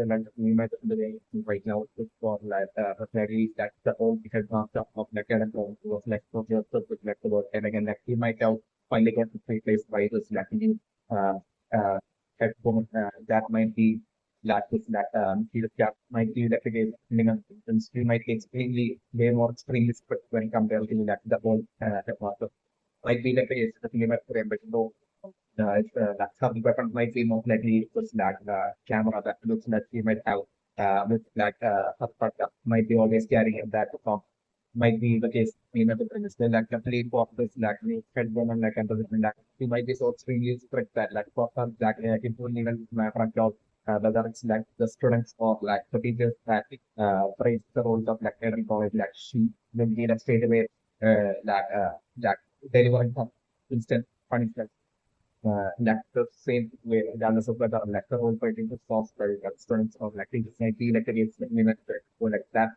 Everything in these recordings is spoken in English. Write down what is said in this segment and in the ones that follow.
like we might be right now it's for like very that the old headmaster of the current was like so like about and again like he might have finally got replaced by this like new uh uh headphone that might be like this that he that might be like again since he might be extremely way more extremely strict when compared to like the old headmaster might be like a thing about them but no that's how the weapon might be most likely was like the camera that looks that he might have with like that might be always carrying in that form. Might be the case, the thing is still like complete for this like we fed them and like and like he might be so extremely strict that like for some like it wouldn't even matter at all. Whether it's like the students or like the teachers that praise the roles of like every college like she will be like straight away like delivering some instant punishment like the same way regardless of whether like the role fighting the software students or like teachers might be like against the minister or like that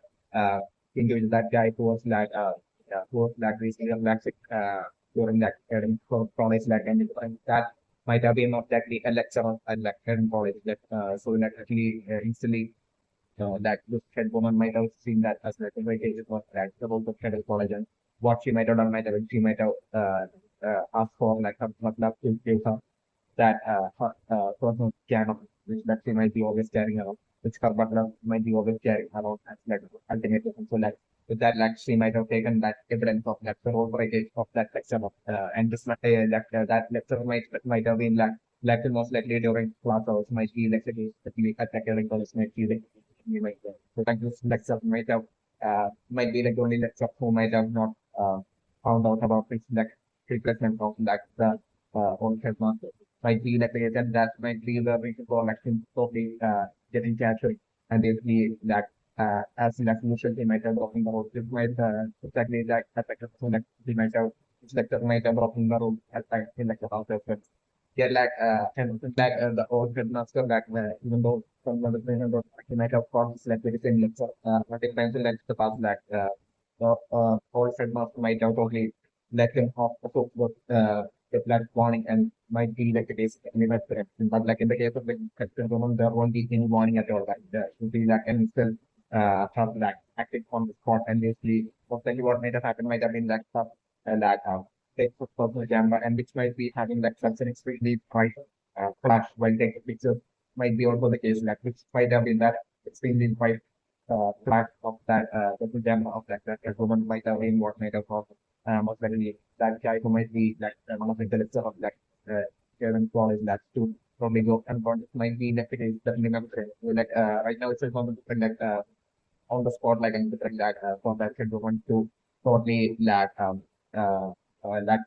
individual that guy who was like recently like during that college like and that might have been not exactly a lecturer at like in college that so like actually instantly that this head woman might have seen that as like a very case was that the role of head college and what she might have done might have she might have asked for like her love to give her that personal can of which that she might be always carrying around, which her butler might be always carrying around as like ultimate weapon. So like with that like she might have taken that evidence of that the whole breakage of that lecture of and this that lecture might have been like most likely during class hours might be like the case that we attack during college might be like we might so like this lecture might be like the only lecture who might have not found out about this like replacement of like the own headmaster might be like that might be the reason for like him totally getting captured and basically that as in like usual they might have broken the rule. This might exactly that affect so like they might have it's like that might have broken the rule at like in like the house of friends. Yeah, like and like the old headmaster like even though from the beginning he might have called this like very same lecture but it times like the past like the old headmaster might have totally let him off the hook with get that warning and might be like a basic anyway correction. But like in the case of the correction woman, there won't be any warning at all. Like there will be like and still have like acting on the spot and basically what might have happened might have been like stuff that take for personal camera and which might be having like such an extremely bright flash while taking pictures might be also the case like which might have been that extremely bright flash of that personal camera of that woman might have been what might have caused most likely that guy who might be like one of the director of like Kevin College that to probably go and might be like the case that remember it. So, like right now it's on the like on the spot like and different that for that kid want to totally like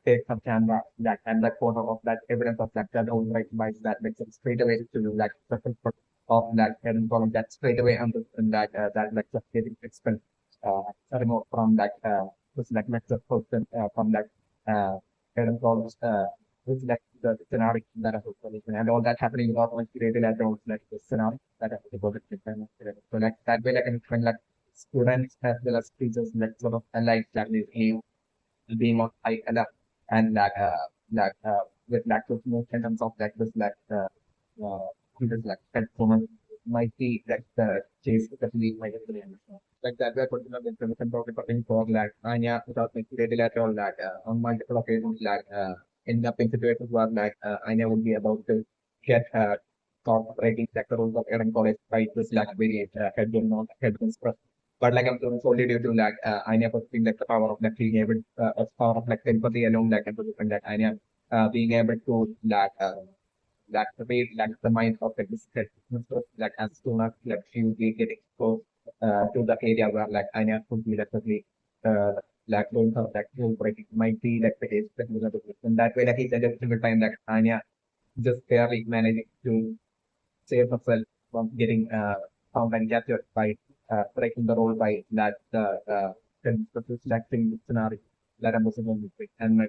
take some camera that and that photo of that evidence of that own right by that makes it straight away to like second of that Kevin College that straight away and that like just getting expelled removed from that was like lecture person from that Kevin College which like the scenario that I was and all that happening without much created at all like the scenario that I was able to so like that way like I can like students as well as teachers like sort of alike that is being on high alert and with lack of more in terms of like this teachers like performance might be like the chase especially might be like that we're putting up information talking for like Anya without making it at all like on multiple occasions like end up in situations where like Anya would be about to get caught breaking sector rules of Aaron College by this like very headwind non headwinds but like I'm doing solely due to like I never feel like the power of like being able as power of like empathy alone like empathy and that I am being able to like the way like the mind of like this kid, like as soon as like she would be getting exposed to the area where like Anya could be definitely like going for like whole breaking might be like the case that was and that way like he said every single time like Anya just barely managing to save herself from getting found and captured by breaking the role by that distracting scenario that I'm also going to and my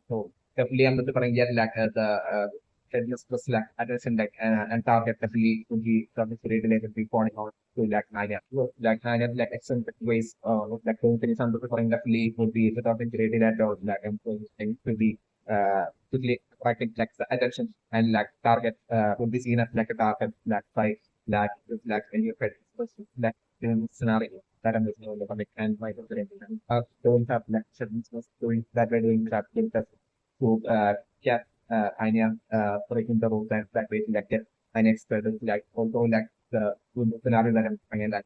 so definitely I'm looking yet like the headless plus like attention like and target definitely would be something related to be pointing out to like Nanya. Like Nanya like eccentric ways like going to some definitely would be the topic related at all like I'm going to be quickly attracting like the attention and like target would be seen as like a target like by like when you fed like in scenario that I'm listening to the and my don't have lectures was doing that we're doing that with us to get Anya breaking the rules and that way like get an expert like although like the scenario that I'm trying that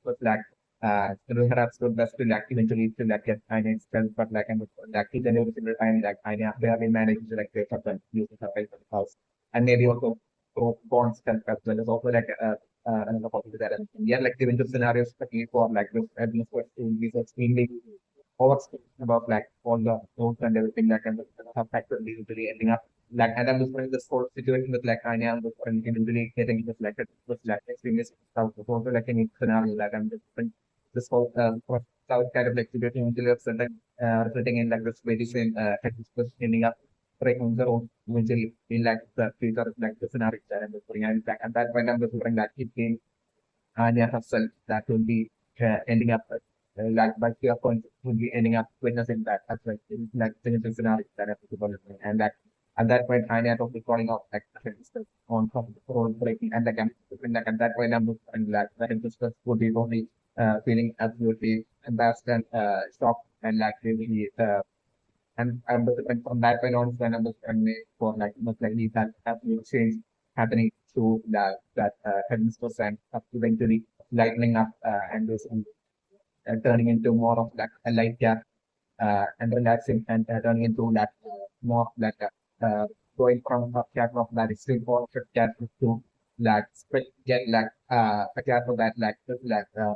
was like perhaps the best to like eventually to like get Anya expert but like and like each and every single time like Anya they have been managed to like take up and use the house and maybe also bonds can as well as also like another possibility that yeah, like given the scenarios especially for like this administrative these extremely overstimulated about like all the notes and everything that can have factored usually ending up like and I'm just putting this whole situation with like Anya and this and individually getting this like with like extremely stuff it's also like any scenario that I'm just putting this whole south kind of like situation until it's like resulting in like this very same ending up breaking the road eventually in like the future of like the scenario that I'm just putting and like at that point I'm just putting that it came Anya herself that will be ending up like by your point will be ending up witnessing that as well. It's like significant scenario that I think about it. And that at that point Anya will be calling out like on top of the road breaking and like at that point I'm and like the interest would be only feeling absolutely embarrassed and shocked and like really and I'm and from that point on, then I'm just for like most likely that absolute change happening through that headmistress and up eventually lightening up and this turning into more of like a light gap and relaxing and turning into that more of like going from a cat of that extreme or cat to like split get like a cat of that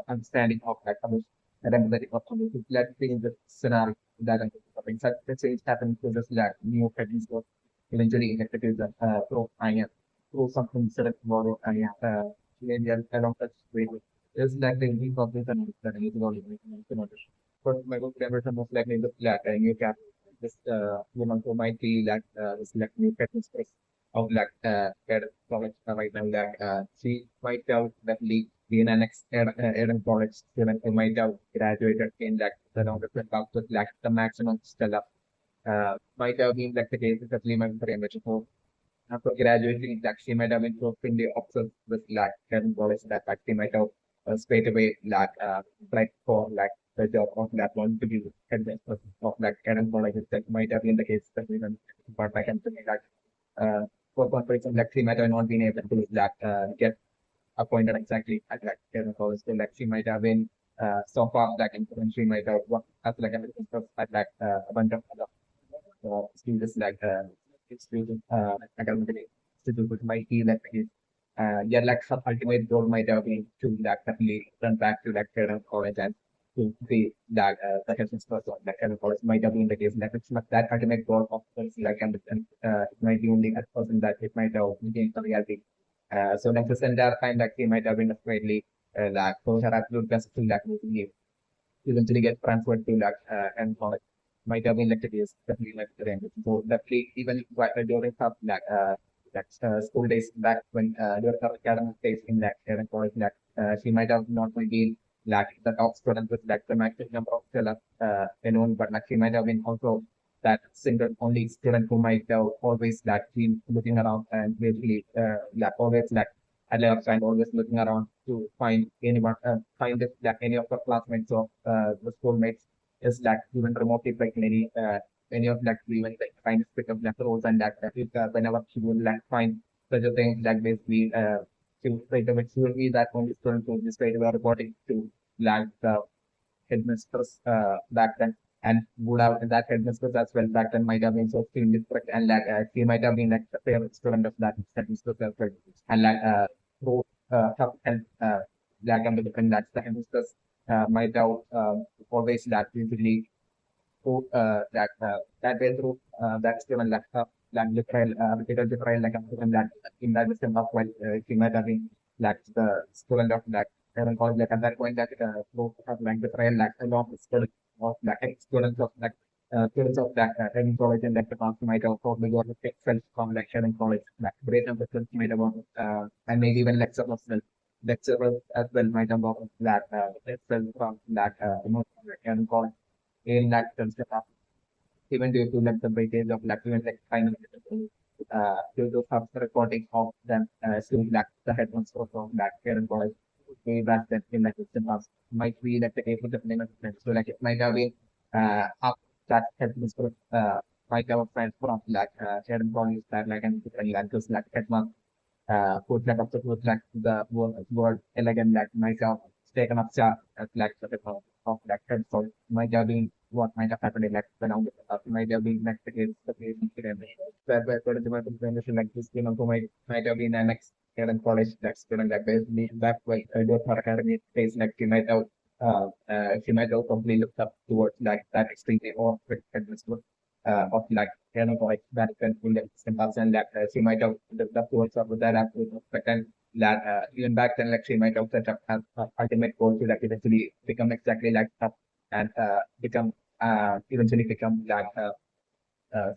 understanding of like others and empathetic of others. Let's be in the scenario that I'm talking. Such a change happened to this like new patterns was eventually elected through Anya through something sort of more Anya maybe along such way is like the unique of this and that is all for my book members are most likely the like a new cap this woman who might be like this like new fitness space of like at college right now like she might have definitely been an ex Aaron college student who might have graduated in like the number of with like the maximum stellar might have been like the case with the very much after graduating, like she might have been totally obsessed with like Kevin Wallace that like she might have straight away like applied for like the job of that one to be headmistress of like Kevin Wallace that might have been the case that we can but I can say like for one reason like she might have not been able to like get appointed exactly at like Kevin Wallace so like she might have been so far like and she might have worked as like a headmistress at like a bunch of other students like student academic institute which might be like his yeah like some ultimate goal might have been to like definitely turn back to like Karen college and to be that the health first of like Karen college might have been the case like it's not that ultimate goal of course like and it might be only a person that it might have been the reality so like this entire time like he might have been afraidly like for her absolute best to like eventually get transferred to like and college might have been like the case definitely like the range. So definitely even during her school days back when during her academic days in like college like she might have not only been like the top student with like the maximum number of stellar known, but like she might have been also that single only student who might have always like been looking around and basically like always like at left and always looking around to find anyone, find if like any of the classmates or the schoolmates is like even remotely like any of like even like trying to pick up like roles and that if, whenever she would like find such a thing like basically she would straight away she will be that only student who is straight away reporting to like the headmistress back then and would have that headmistress as well back then might have been so extremely strict and like she might have been like the favorite student of that headmistress as well and like through her and like under the pen that's the headmistress might have always that usually through that way through that student like literal literal like a student that in that system of when she might have been like the student of that parent college like at that point that through like the trial like a lot of students of like students of like students of that training college and like the council might have probably got a felt from like sharing college like great number of students might have and maybe even lecturers as well lecturers as well might have got that itself from that sharing college in that sense even due to like the weightage of like even like final due to some recording of them still lack the headphones from that parent college way back then in like the past might be like the case with the name of friends. So like it might have been up that headphones for might have a friend from like parent college that like and like just like headphones food like after food like the word elegant like myself taken up shot as like the of like headphones might have been what might have happened in like when I might have been like the case incident where for the information like this, who might have been an ex in college like student like basically back when I do her academic days like she might have completely looked up towards like that extremely or of like like that in the systems and like she might have looked up towards of that absolute respect and that even back then like she might have set up her ultimate goal to like eventually become exactly like that and become eventually become like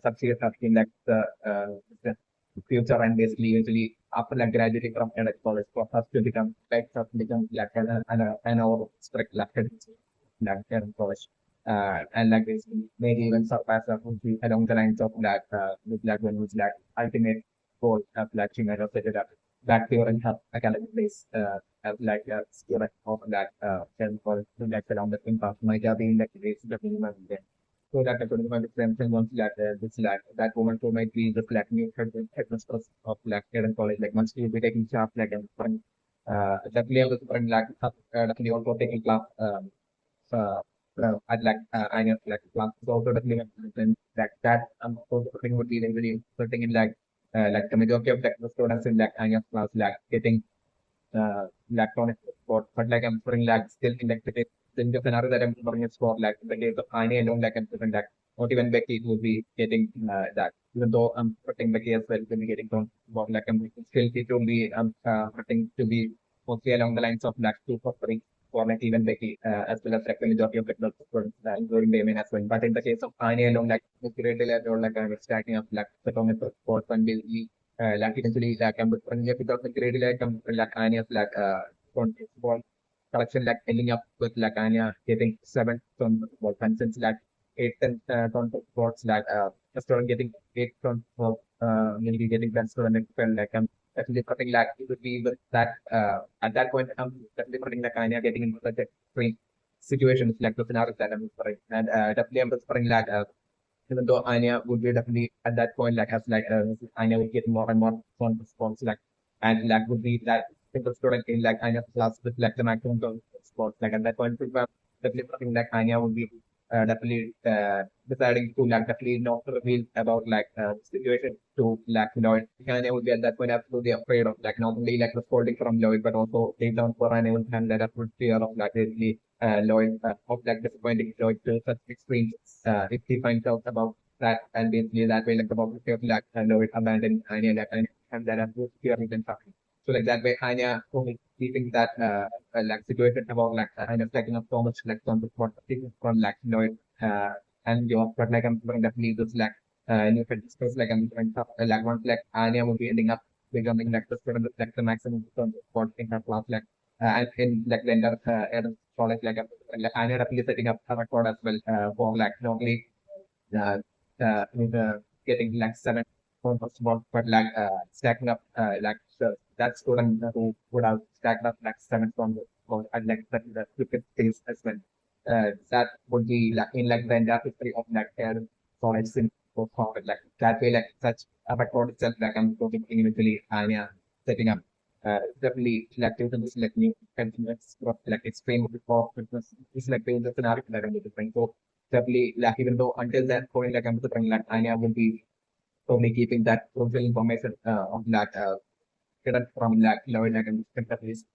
succeed in like the future and basically usually after like graduating from college for us to become like become like an or strict like college and like basically maybe even surpass along the lines of like with like when was like ultimate goal of like she might have set it up that pure and help academic base as like a skill of that college like around the thing path might have been like the base of the minimum so that the tournament exemption once that this like that woman who might be the black new headmistress of black Eden college like once you'll be taking class like and from definitely I was from like definitely also taking class at like Anya like class is also definitely then that also thing would be really interesting in like the majority of like the students in like Anya's class like getting electronic sport, but like I'm putting like still in like the scenario that I'm putting is for like the case of Anya alone, like I'm putting like not even Becky would be getting that. Even though I'm putting Becky as well, will be getting on about like I'm still it will be putting to be mostly along the lines of like two offering for like even Becky as well as like the majority of the students, including Damien as well. But in the case of Anya alone, like it's great or like I'm stacking up like the sports and basically like eventually like I'm without the grade like like Anya's like ball collection like ending up with like Anya getting 7 ton ball since like 8 ton sports like restaurant getting 8 ton of maybe getting that student and like I'm definitely putting like it would be with that at that point I'm definitely putting like Anya getting into such a extreme situations like the scenarios that I'm referring and definitely I'm referring like even though Anya would be definitely at that point like as like Anya would get more and more fun response like and like would be that single student in like Anya's class with like the maximum of sports like at that point definitely something like Anya would be definitely deciding to like definitely not to reveal about like situation to like Lloyd. Anya would be at that point absolutely afraid of like not only like the scolding from Lloyd but also deep down for Anya would have that absolute fear of like basically Lloyd of like disappointing Lloyd to such extremes if he finds out about that and basically that way like the public of like Lloyd abandoned Anya like and that absolute fear even something. So like that way Anya only keeping that like situation about like Anya taking up so much like from the from like Lloyd and your but like I'm definitely this like new discuss like I'm going to like once like Anya will be ending up becoming like the student with like the maximum spot in her class like and in like the entire college like Anya definitely setting up a record as well for like not only uh, with getting like 7 but like stacking up like that student who would have stacked up like 7 and like the cricket skills as well. That would be like in like the entire history of like college since for forward like that way like such a record itself like I'm talking individually Anya setting up. Definitely like this like new continuous like extreme before Christmas is like the scenario that I'm looking so definitely like even though until that point like I'm saying like Anya will be probably keeping that social information of that hidden from like Lloyd like and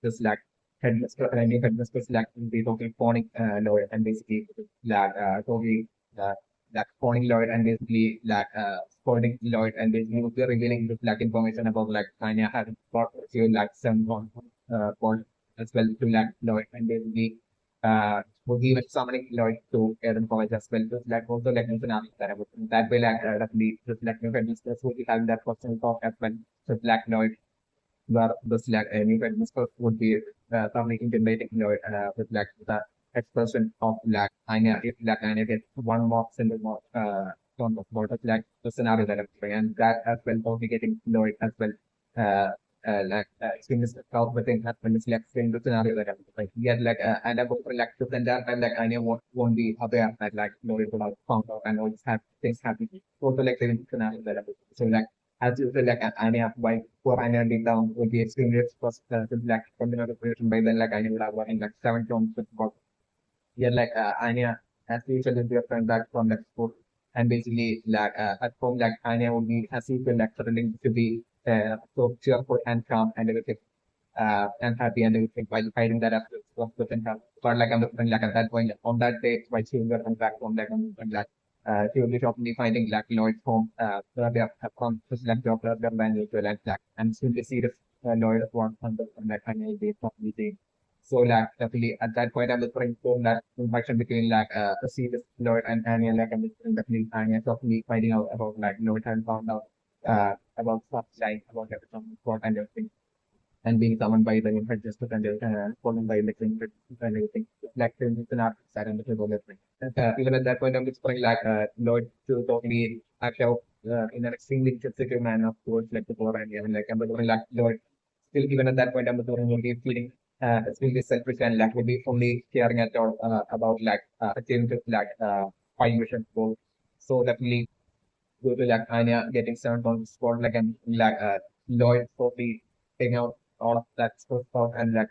this like headmaster and any headmaster like will be talking phoning Lloyd and basically like talking like phoning Lloyd and basically like phoning Lloyd and basically will be revealing this like information about like Anya having got to like some point as well to like Lloyd and basically would be even summoning Lloyd to Aaron College as well. Just like also like an scenario that I would that way like definitely just like new headmistress would be having that personal talk as well. So Black Lloyd where the Slack new headmistress would be probably intimating Lloyd with like the expression of Black Anya if Black Anya gets one more single more on the board, like the scenario that I'm doing, and that as well only getting annoyed as well. Uh, extremely out within as well is like in the scenario that I'm like get like and I'm like to send that and like I know won't be aware that like it will have found out and all this have things happening. Also like in the scenario that I'm so like as usual like Anya why poor Anya deep down will be extremely exposed to like from the notification by then like Anya will have in like 7 kilometers yeah, like Anya, as usual, is your friend back from like school, and basically like at home, like Anya would be as usual, like struggling to be so cheerful and calm and everything, and happy and everything while fighting that up within her. But like I'm looking like at that point on that day, while she will come back from like and like she will be shortly finding like Lloyd's home, where they have from his like doctor, their man usual and like and soon to see this Lloyd one on the like Anya is from the so like definitely at that point I'm looking for that interaction between like a serious Lloyd and Anya like I'm looking definitely Anya definitely finding out about like Lloyd and found out about stuff like about everything what and everything and being summoned by the infectious and fallen by the and everything. Like it's an art side and the people everything. Even at that point I'm exploring like Lloyd to totally actually in an extremely sensitive manner towards like the poor Anya and like I'm like Lloyd still even at that point I'm only feeling extremely selfish and like will be only caring at all about like achieving this like 5 mission goal. So definitely go to like Anya getting sent on the spot like and like Lloyd totally taking out all of that stuff and like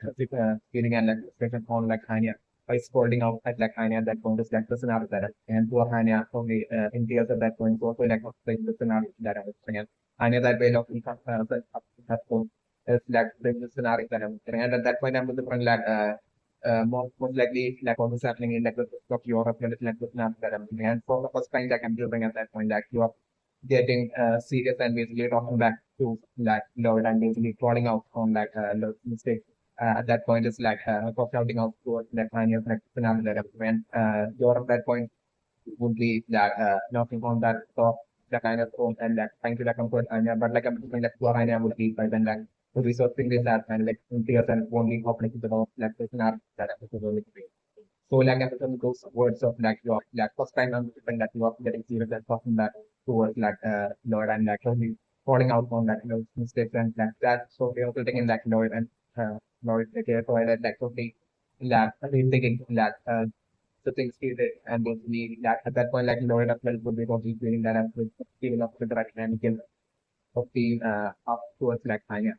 feeling and like expression on like Anya by scolding out at like Anya at that point is like the scenario that and poor Anya only in tears at that point so also like explain the scenario that I was saying. Anya that way of that point is like the scenario that I'm saying. And at that point I'm with the friend like most likely like what was happening in like the of Europe and like the scenario that I'm saying. And for the first time like I'm doing at that point like you are getting serious and basically talking back to like Lord and basically calling out on like Lord's mistake. At that point, it's like shouting out towards that kind of like scenario that when you're at that point would be that knocking on that top the kind of phone and like trying to like comfort Anya, but like I'm thinking that poor Anya would be by then like would be so thinking that and like in tears and only opening the door like the scenario that episode will be. So like I'm listening those words of like your like first time I'm listening that you are getting serious and talking that towards like Lord and like only falling out on that mistakes and like that. So we also taking like Lord and Lord okay so I like totally like thinking that the things he did and basically that at that point like Lord as well would be totally feeling that I'm feeling up with the right and of being up towards like Anya.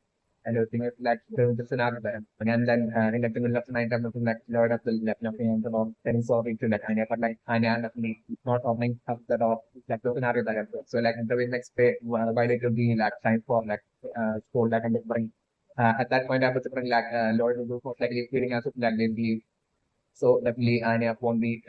And everything is like the scenario there. And then in like the middle of the night, I'm looking like Lord of the left nothing and about getting sorry to like Anya, but like Anya definitely not opening up the door, like the scenario that I'm doing. So like in the way next day, while it will be like time for like school that I'm bring. At that point, I was bring like Lord will most likely feeling as if like they so definitely Anya won't be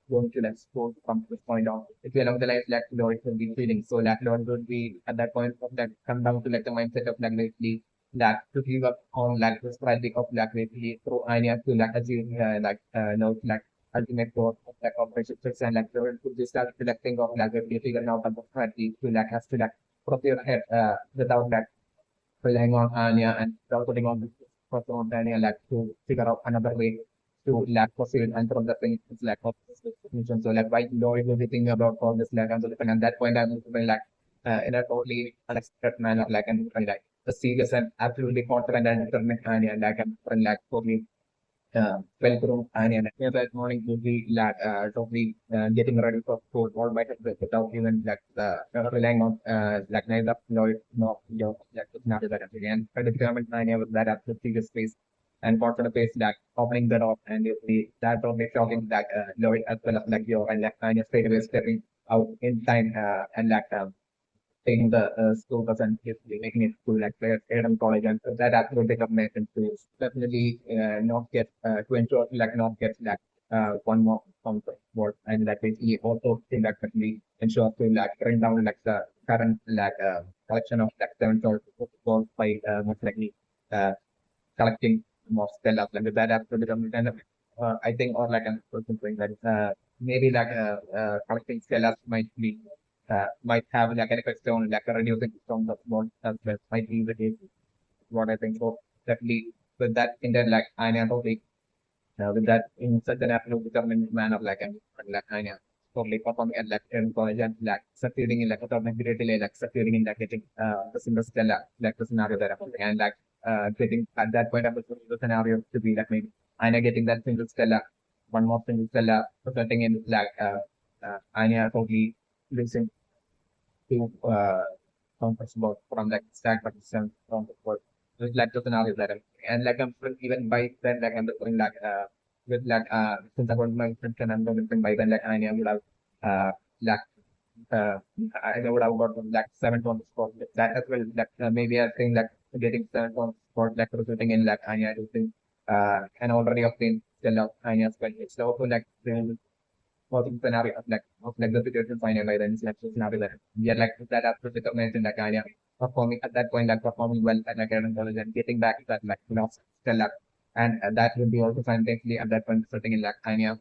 going to like school from this point on. If you along the lines like Lord will be feeling. So that Lord will be at that point of that come down to like the mindset of like basically that to give up on like the strategy of like basically through Anya to like achieve like no like ultimate goal of like operation six and like Lord could just start selecting of like basically figuring out the strategy to like has to like prepare ahead without like relying on Anya and without putting on the person on Anya like to figure out another way to lack of it and from the thing it's lack of definition. So like why knowing everything about all this like and so different. And that point I'm moving like in a totally unexpected manner like and like the serious and absolutely confident and determined Anya like and like totally well grown Anya. And that morning will be like totally getting ready for school all by herself without even like relying on like neither Lloyd nor your like not that again. But the determined Anya with that absolute serious face and confident face like opening the door and you see that probably shocking like Lloyd as well as like your and like Anya straight away stepping out in time and like taking the school bus and basically making it to like their Adam college and that absolutely combination to definitely not get to ensure like not get like one more from the board and like basically also think that definitely ensure to like bring down like the current like collection of like 7 by most likely uh, collecting more stellar like that absolutely and I think or like an person saying that maybe like collecting stellar might have like an effect on like a reducing from the bond as well might be the case what I think so definitely with that in there like I know with that in such an absolute determined manner like Anya. totally performing at like in college and like succeeding in like automatically like succeeding in like getting the MistressSchlag like the scenario that happened and like getting at that point of the scenario to be like maybe Anya getting that single stella, one more single stella, resulting in like Anya totally losing to comfort about from like stack participants from the world. With like the scenario that and like I'm even by then like I'm doing like with like since I got my friends and I'm going by then like Anya would have like uh, I would have got like 7 points score that as well. Like maybe I think like getting 7 points score like resulting in like Anya losing and already obtained still of Anya's well. It's also like the working scenario of like the situation final by then like scenario that yeah like that after recognition like Anya performing at that point like performing well at like an college and getting back to that like still up and that would be also simultaneously at that point resulting in like Anya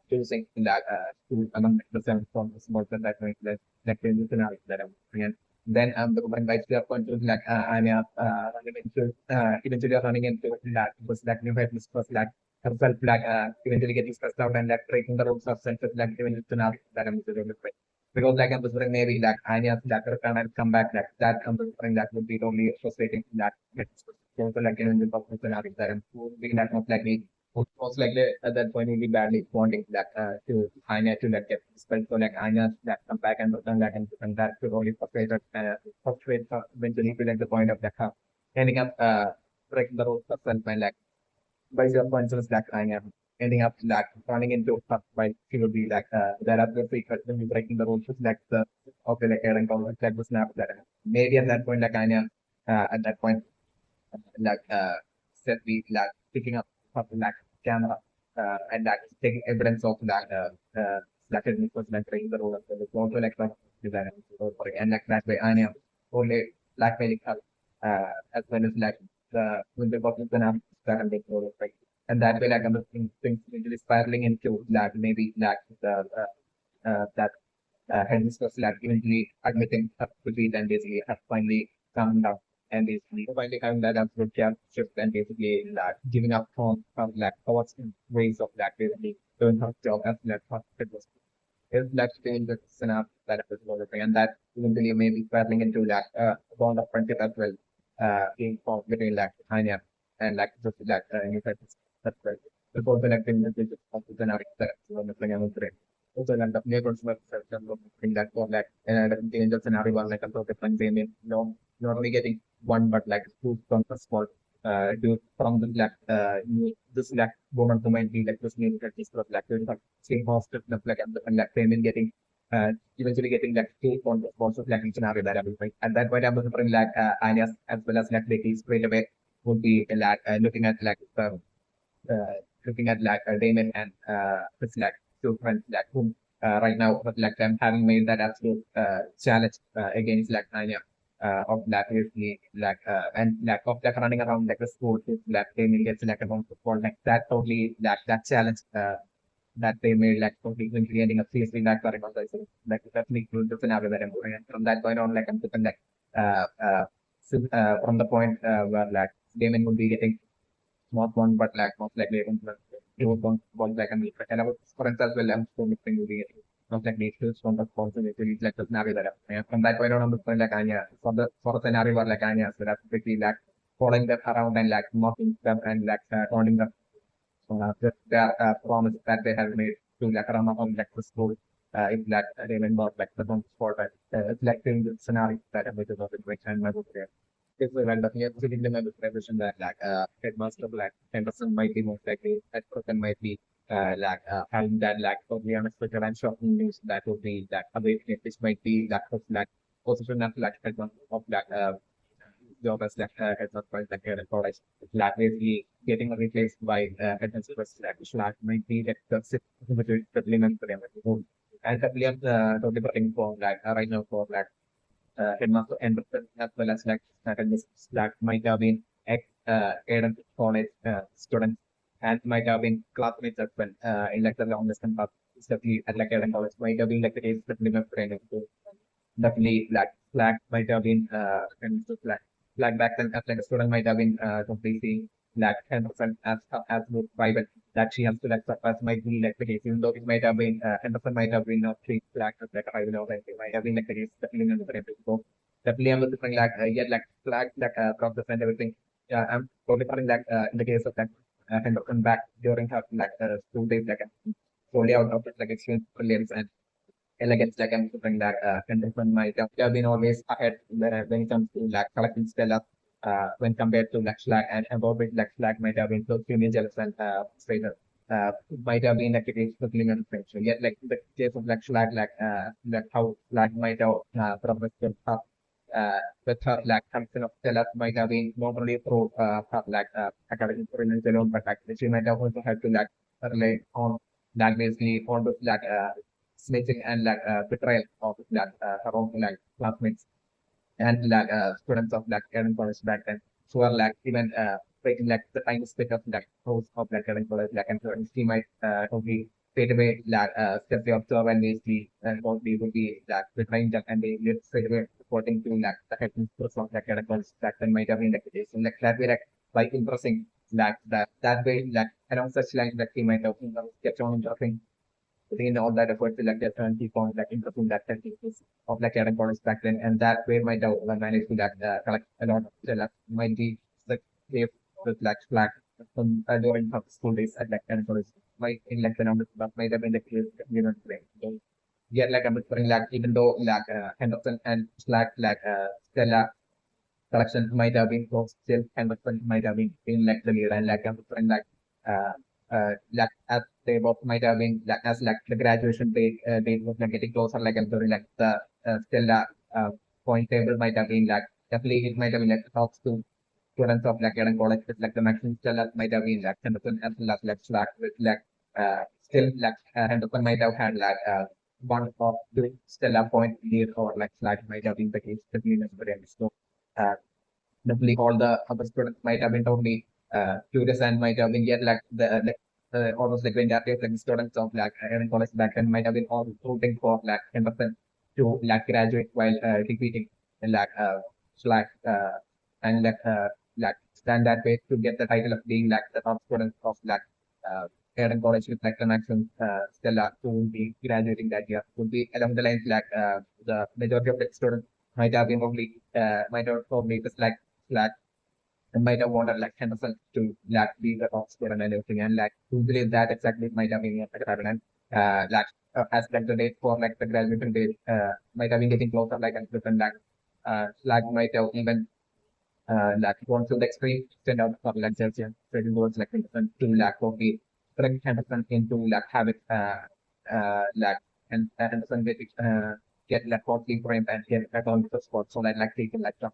choosing that to among the seven songs more than that way that in the scenario that I'm looking at. Then the woman by the point to like Anya running into eventually running into that was that new head was like herself like eventually getting stressed out and like breaking the rules of self like even the scenario that I'm looking at. Because like I'm wondering maybe like Anya's that return and come back like that I'm wondering that would be totally frustrating that gets also like in the scenario that I'm would be that most likely most likely at that point will be badly wanting that to Anya to like get spelled so like Anya that come back and return that and that could only frustrate eventually to like the point of like ending up breaking the rules of self and like by the points like Anya ending up like running into stuff by she will be like that other secret when you breaking the rules like the okay like Aaron Collins that was snap that maybe at that point like Anya at that point like said we like picking up something like camera and that taking evidence of that that is was like playing the role of the also like designer and like that way I know only blackmailing her as well as like the when the bottom then I'm that I'm making role of like and that way like I'm things really spiraling into that maybe that the that headmistress like eventually admitting her defeat and basically have finally come down and basically finally having that absolute shift and basically like giving up from like towards ways of like basically doing her job as like it was is like staying the scenario that is developing and that eventually maybe spiraling into like bond of friendship as well being formed between like Anya and like just like new friends that's right. Before the like the of the scenario that is developing also like the player consumer perception of bring that for like the angel scenario was like a sort of different game in not only getting one but like two from the spot to from the like this like woman who might be like this new that is sort of like doing same hostel like and like payment getting eventually getting like two on the spots of like scenario that I will find. At that point I was wondering like Anya's as well as like Becky straight away would be like looking at like looking at like Damon and it's like two friends like whom right now but like them having made that absolute challenge against like Anya of like basically like and like of like running around like the school with like Damon gets like around football like that totally that challenge that they made like completely ending up seriously like sorry about that. So like definitely the scenario that I'm going and from that point on like I'm thinking like from the point where like Damon would be getting not one, but like most likely even it was one like and I was for instance as well I'm so mixing with the most likely it's from the responsibility like the scenario that and from that point on I'm looking like Anya for the scenario where like Anya so that's basically like following them around and like mocking them and like taunting them their promise that they have made to like around on like the school in that they remember like the one sport that like in the scenario that I'm of it which and my book there. It's a random here sitting in the prevision that like headmaster like 10% might be most likely that person might be having that like totally unexpected and shocking news that would be that awakening which might be that of like position of like headmaster of that job as like headmaster for like a college like basically getting replaced by headmaster like might be that the supplement for them and supplement totally putting for like right now for like headmaster and as well as like that might have been ex Eden college students and might have been classmates as well in like the long distance path especially at like Eden college might have been like the case that remember training so definitely like flag might have been and so flag back then as like a student might have been completely like 10% as absolute private that she has to like suppress might be like the case, even though it might have been Henderson might have been not treated flag as like I know that it might have been like the case definitely not the case. So definitely I'm looking like yet like flag like process and everything. Yeah, I'm totally feeling like in the case of like Henderson back during her like school days like solely out of like experience brilliance and elegance like I'm something that Henderson might have been always ahead when it comes to like collecting Stella when compared to like Schlag and above it like Schlag might have been so extremely jealous and straighter. Might have been like a case of living French. So yet like the case of like Schlag like how Schlag might have progressed with her like function of Stella might have been not only through her like academic brilliance alone, but like she might have also had to like rely on that basically all those like snitching and like betrayal of like her own like classmates and like students of like Aaron College back then. So are like even breaking like the tiniest bit of like host of like Aaron College like and so she might totally straight away like step the observe and basically and totally would be like betraying them and they live straight away reporting to like the head mistress of like Aaron College back then might have been like the case. So like that way like by impressing like that way like around such like that he might have kept on impressing putting in all that effort to like get 20 points, like improving that techniques of like Aaron Gordon's back then, and that way might have managed to like collect a lot of the might be like safe with like flag from during her school days at like Aaron Gordon's might in like the numbers but might have been the case so yeah like I'm referring like even though like Henderson and Slack like Stella collection might have been close still and but might have been in like the year and like I'm referring uh like as they both might have been like as like the graduation date was like getting closer like I'm sorry like the still point table might have been like definitely it might have been like talks to students of like Eden College with like the maximum still might have been like Henderson as well as like Slack with like still like Henderson might have had like one of doing still a point lead or like Slack might have been the case definitely necessary so uh, definitely all the other students might have been totally curious and might have been yet like almost like when they like students of like in college back then might have been all rooting for like 10% to like graduate while repeating like slack and like stand that way to get the title of being like the top student of like in college with like the maximum Stella who will be graduating that year would be along the lines like the majority of the students might have been only might have probably just like and might have wanted like Henderson to like be the top scorer and everything and like to believe that exactly might have been like happen and like as like the date for like the graduation date might have been getting closer like and different like might have even like gone to the extreme extent of like Chelsea and trading towards like Henderson to like probably bring Henderson into like habit like and Henderson get like totally framed and get back on the spot so that like they can like talk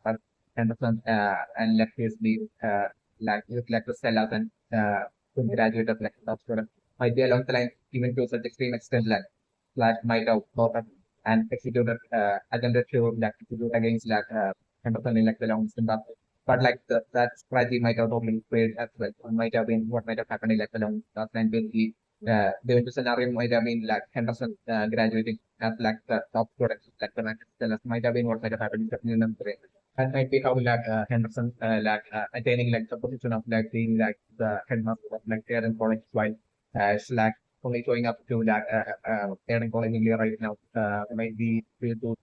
Henderson and like his the like look like the sellers and to graduate of like top student might be along the line even to such extreme extent like Slash might have thought of and executed agenda to like execute against like Henderson in like the long distance but like that strategy might have totally failed as well. Or might have been what might have happened in like the long last line basically the scenario might have been like Henderson graduating as like the top student like the Manchester might have been what might have happened in the that might be how like Henderson attaining like the position of like being like the headmaster of like Aaron College while Slack only showing up to that Aaron College India right now might be due to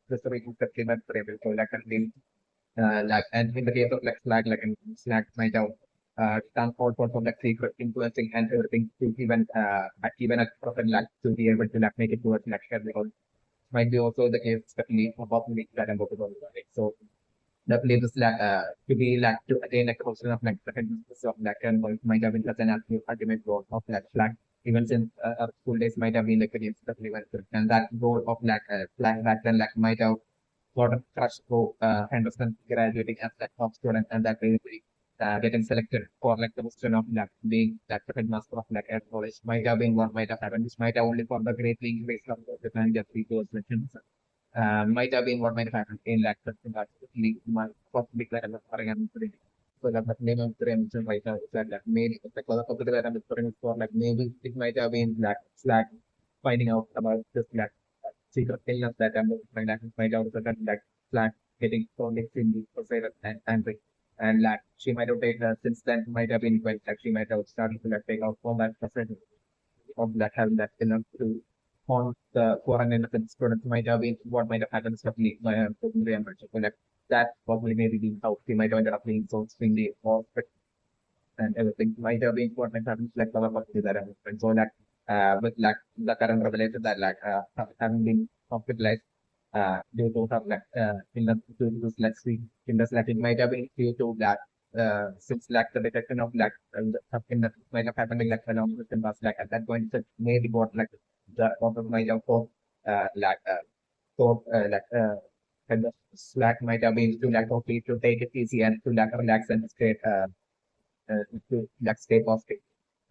the situation that came up for able to like contain like and in the case of like Slack like in Slack might have done all sorts of like secret influencing and everything to even even a person like to be able to like make it towards next year because might be also the case definitely about me that I'm working on it. So definitely this like to be like to attain like a position of like second of like and might have been such an ultimate goal of like flag even since our school days might have been like against definitely went through. And that goal of like flag back then like might have sort of crushed for Henderson graduating as like top student and that basically getting selected for like the position of like being like the headmaster of like air college might have been what might have happened. This might have only for the greatly increased of the and just because like Henderson might have been what might have happened in like that league my first big that I'm referring I'm referring. So that the name of the mention right now is that maybe the color of the that I'm referring for like maybe it might have been like slack finding out about this like secret illness that I'm referring that might have that like slack getting so extremely frustrated and angry. and like she might have taken since then might have been quite like she might have started to like take out all that percentage of that having that enough to on the quarantine of the students might have been what might have happened especially very much. So like that probably maybe being how she might have ended up being so extremely off and everything might have been what might happen like blah blah that and so that with like the current revelation that like having been hospitalized due to have like illness due to dyslexia illness like it might have been due to that since like the detection of like something that might have happened in like along with the past like at that point it maybe what like the doctor might have thought like like and the slack might have been to like okay to take it easy and to like relax and straight to like stay positive.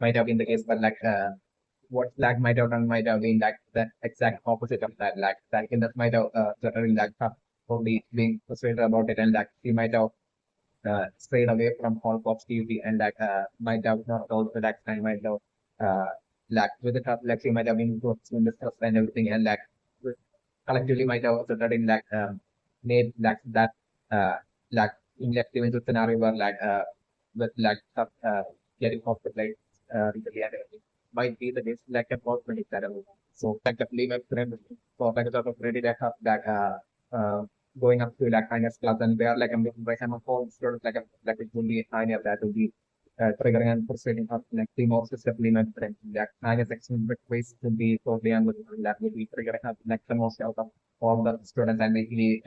Might have been the case, but like what Slack might have done might have been like the exact opposite of that. Like that in that might have certainly like probably being frustrated about it and like he might have strayed away from all positivity and like might have not also like and might have uh like with the tough like he might have been in the stuff and everything and like with collectively might have certainly like made like that uh like in like into scenario where like with like stuff getting hospitalized recently and everything might be the case like a possibility that so like definitely my friend for like a sort of ready that that going up to like kind of clubs and where like I'm looking by some of all sort of like it would be kind of that would be triggering and frustrating up like the most definitely my friend that kind of section with ways to be totally and with that would be triggering up like the most out of all the students and basically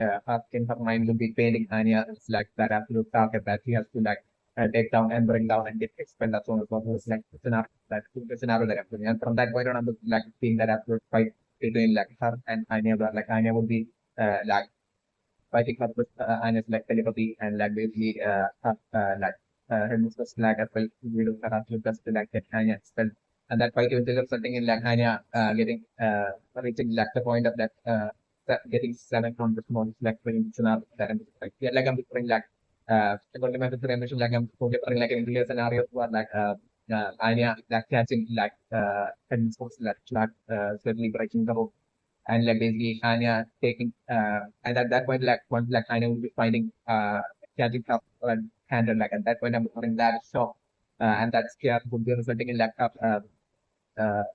in her mind will be painting Anya as like that absolute target that he has to like take down and bring down and get expelled as soon as possible. It's like the scenario that happened. And from that point on, I'm like seeing that absolute fight between like her and Anya, where like Anya would be like fighting her with Anya's like telepathy and like basically like her MistressSchlag as well. We do her absolute best to like get Anya expelled. And that fight eventually resulting in like Anya getting reaching like the point of that getting 700 points like winning scenario that I'm like yeah like I'm putting like according to my information like I'm putting like in real scenarios where like Anya like catching like and sports like certainly breaking the hook and like basically Anya taking and at that point like once like Anya will be finding catching up and handle like at that point I'm putting that shock and that scare would be resulting in like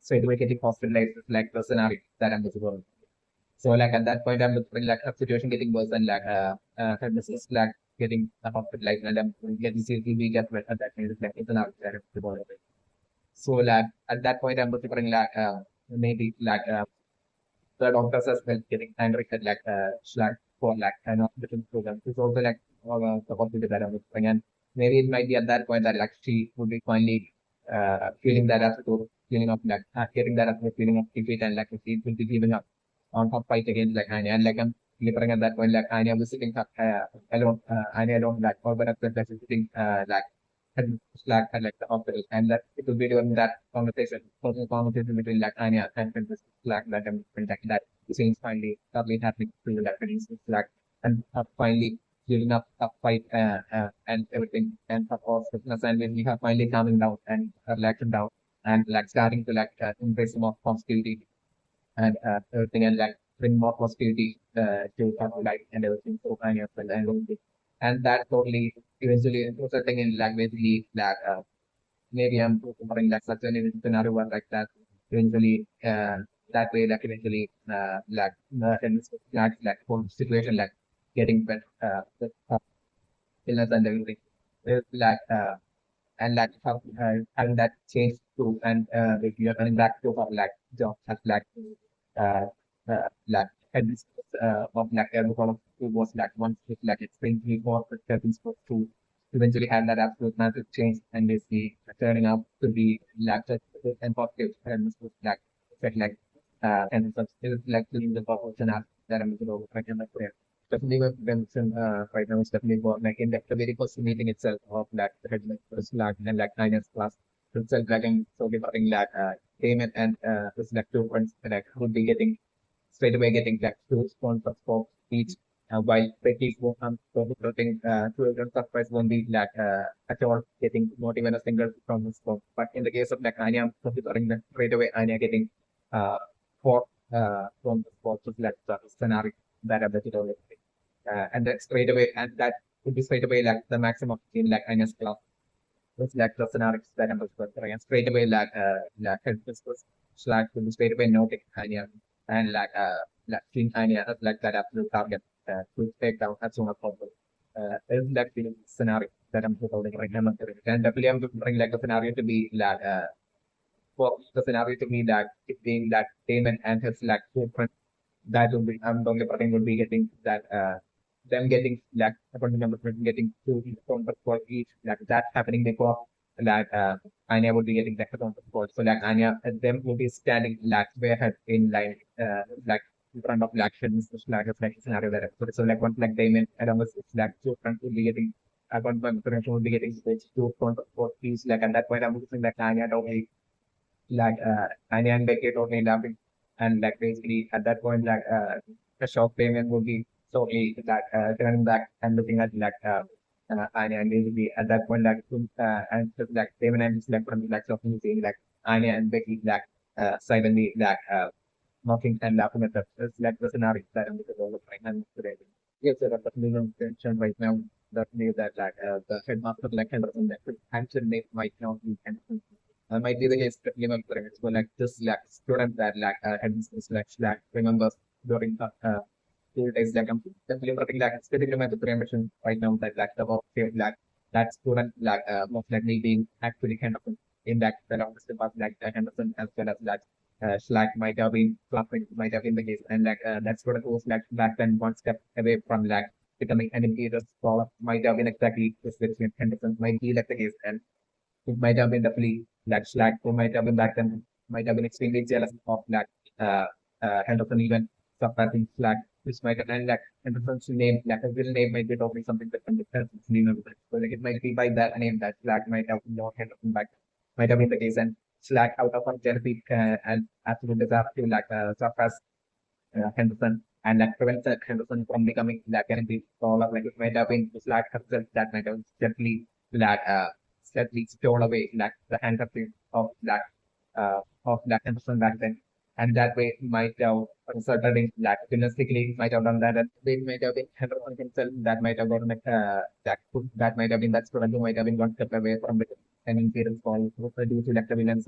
straight away getting hospitalized like the scenario that I'm visible. So like at that point, I'm looking like a situation getting worse and like her business like getting hospitalized and I'm getting seriously get well at that point. It's like it's an outside of the body. So like at that point, I'm looking like maybe like the doctors as well getting angry at like schlag for like kind of different programs. It's also like the possibility that I'm looking and maybe it might be at that point that like she would be finally feeling that as a feeling of like getting that as a feeling of defeat and like she will be giving up on her fight against like Anya. And like I'm delivering at that point, like Anya was sitting alone, Anya alone, like or but like sitting like and Slack at like the hospital, and that it will be during that conversation, personal conversation between like Anya and Princess Slack that I'm like that seems finally suddenly happening to like Princess Slack and finally giving up a fight and everything and of course business and when we have finally calming down and relaxing down and like starting to like embrace more positivity and everything and like bring more positivity to our life and everything so kind of and everything. And that totally eventually resulting in like basically like maybe I'm covering like such an scenario where like that eventually that way like eventually in this like whole situation like getting better with illness and everything. It's like and like how having that change to and if you're coming back to our like job as uh, like heads of like everyone who was like once with like extremely more supposed to eventually have that absolute massive change and is the turning out to be like and positive and this was like effect like and such is like the proportion that I'm going to recommend there. Definitely with Benson right now is definitely for like in the very first meeting itself of like the head like first like and like finance class itself like I'm so regarding like payment and this like 2 points like would be getting straight away getting like two sponsors for each while Betty will come promoting two price won't be like at all getting not even a single from the spot. But in the case of like Anya, considering that straight away Anya getting uh four from the sponsors like the scenario that are better and then straight away and that would be straight away like the maximum in like Anya's class. It's like the scenarios that I'm preparing. And straight away like MistressSchlag will be straight away noting Anya and like seeing Anya as like that absolute target to take down as soon as possible. Is like the scenario that I'm preparing right now. And definitely I'm preparing like the scenario to be like for the scenario to be that it being that Damon and his like two friends that will be I'm only person would be getting that them getting like according to number getting two counter for each like that's happening before like Anya would be getting that counter for so like Anya them would be standing like way ahead in line like in front of like like a like scenario that so like once like Damon along with like two friends would be getting one friend would be getting two counter for each like at that point I'm looking like Anya don't like Anya and Becky totally laughing. And like basically at that point, like the shock payment would be totally like turning back and looking at like Anya and basically at that point and just like Damon and just like from like talking seeing like Anya and Becky like silently mocking and laughing at that. It's like the scenario that I'm because all of my hands today. Yes, sir, but no tension right now. That means that like the headmaster like Henderson that answer name might not be Henderson might be the case that remembrance for like this like student that like had remembers during school days like I'm definitely remembering like still remember the mission right now that like the work field like that student like most likely being actually kind of in that along the path like Henderson as well as that Schlag might have been classmate might have been the case and like that student who was like back then one step away from like becoming an immediate scholar might have been exactly this with Henderson might be like the case and it might have been definitely that Slack, who might have been back then, might have been extremely jealous of that Henderson even surpassing Slack, which might have been like Henderson's name, like a real name might be totally something different. Henderson's name of it. So like it might be by that name that Slack might have known Henderson back, might have been the case. And Slack out of her jealousy and absolute desire to like surpass Henderson and that prevents Henderson from becoming that can be taller. Like it might have been Slack herself that might have that gently stole away like the handkerchief of that Henderson back then. And that way might have certainly like realistically might have done that and they might have been Henderson himself that might have gotten that might have been that student who might have been one step away from the an imperial fall due to like the villains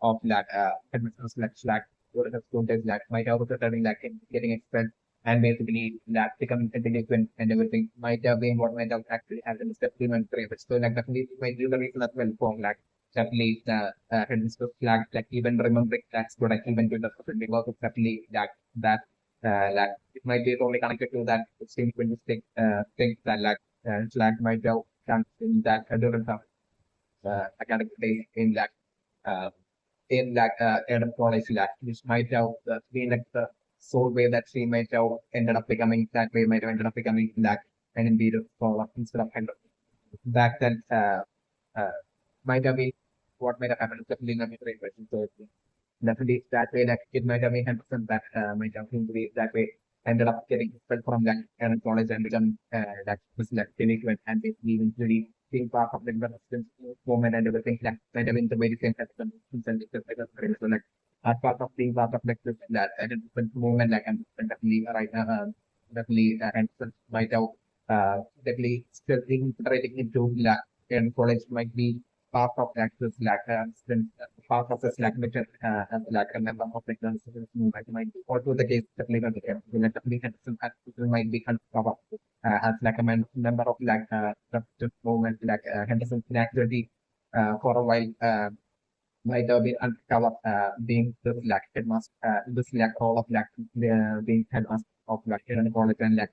of that Henderson/Slack or the students that might have also turning like him getting expelled and basically that becoming delinquent and everything might have been what might have actually happened is definitely but so like definitely might be the reason as well for like definitely the Mr. Flag like even remembering that's what I even do the because it's definitely that it might be only connected to that synchronistic thing that like Flag might have done in that during the academic days uh, in that Adam College lab, which might have been like the sole way that she might have ended up becoming that way might have ended up becoming that and indeed for instead of kind of back then uh, might have been what might have happened to definitely not a question. So definitely that way that it might have been 100% that might have been to be that way ended up getting expelled from that Adam College and become that was like delinquent and basically eventually being part of the resistance movement and everything that might have been the very same as the so like as part of being part of like this that resistance movement like and definitely right now definitely and might have definitely still integrating into like and college might be part of that this like part of this like mission like a member of like the resistance movement might be also the case definitely not the case definitely might be kind of as like a member of like the movement like Henderson actually for a while might have been uncovered being the like headmaster this like role of like being headmaster of like in college and like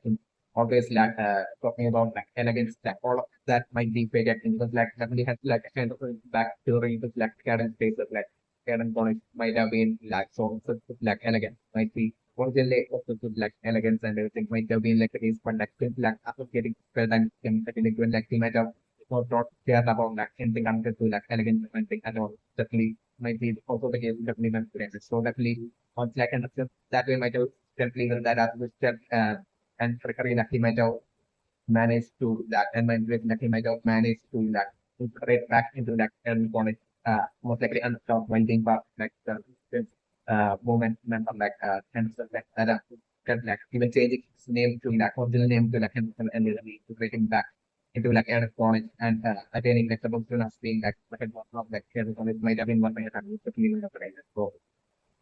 always like talking about like elegance like all of that might be fake acting because like definitely has like kind of back during the like current spaces like current college might have been like so like elegant might be originally also to like elegance and everything might have been like the case but like since like after getting spelled and when like he might have not care about like anything until to like elegant and thing at all definitely might be also the case definitely not great. So definitely on Slack and that way might have definitely that as we step and recurring that he might have managed to that and that he might have managed to that integrate back into that and college most likely unstopped when being part like this movement member like Henderson like that like even changing his name to like original name to like Henderson and then integrating back. into like electronics and attaining like the position as being like one of like electronics might have been one way that so